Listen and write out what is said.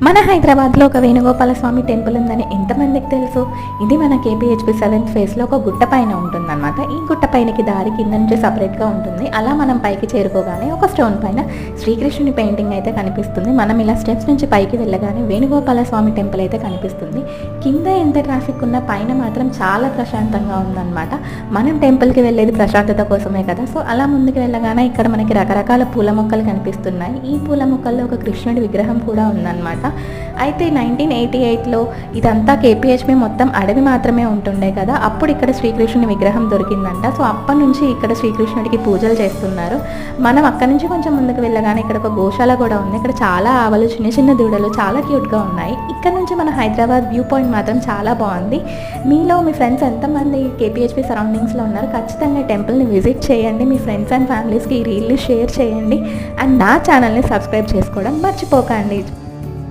మన హైదరాబాద్లో ఒక వేణుగోపాల స్వామి టెంపుల్ ఉందని ఎంతమందికి తెలుసు? ఇది మన కేపీహెచ్పీ 7th ఫేజ్లో ఒక గుట్ట పైన ఉంటుందన్నమాట. ఈ గుట్ట పైనకి దారి కింద నుంచి సపరేట్గా ఉంటుంది. అలా మనం పైకి చేరుకోగానే ఒక స్టోన్ పైన శ్రీకృష్ణుని పెయింటింగ్ అయితే కనిపిస్తుంది. మనం ఇలా స్టెప్స్ నుంచి పైకి వెళ్ళగానే వేణుగోపాల స్వామి టెంపుల్ అయితే కనిపిస్తుంది. కింద ఎంత ట్రాఫిక్ ఉన్నా పైన మాత్రం చాలా ప్రశాంతంగా ఉందన్నమాట. మనం టెంపుల్కి వెళ్ళేది ప్రశాంతత కోసమే కదా. సో అలా ముందుకు వెళ్ళగానే ఇక్కడ మనకి రకరకాల పూల మొక్కలు కనిపిస్తున్నాయి. ఈ పూల మొక్కల్లో ఒక కృష్ణుడి విగ్రహం కూడా ఉందన్నమాట. అయితే 1988లో ఇదంతా కేపీహెచ్పీ మొత్తం అడవి మాత్రమే ఉంటుండే కదా. అప్పుడు ఇక్కడ శ్రీకృష్ణుని విగ్రహం దొరికిందంట. సో అప్పటి నుంచి ఇక్కడ శ్రీకృష్ణుడికి పూజలు చేస్తున్నారు. మనం అక్కడి నుంచి కొంచెం ముందుకు వెళ్ళగానే ఇక్కడ ఒక గోశాల కూడా ఉంది. ఇక్కడ చాలా ఆవులు, చిన్న చిన్న దూడలు చాలా క్యూట్గా ఉన్నాయి. ఇక్కడ నుంచి మన హైదరాబాద్ వ్యూ పాయింట్ మాత్రం చాలా బాగుంది. మీలో మీ ఫ్రెండ్స్ ఎంతమంది కేపీహెచ్పీ సరౌండింగ్స్లో ఉన్నారు? ఖచ్చితంగా టెంపుల్ని విజిట్ చేయండి. మీ ఫ్రెండ్స్ అండ్ ఫ్యామిలీస్కి ఈ రీల్ని షేర్ చేయండి. అండ్ నా ఛానల్ని సబ్స్క్రైబ్ చేసుకోవడం మర్చిపోకండి.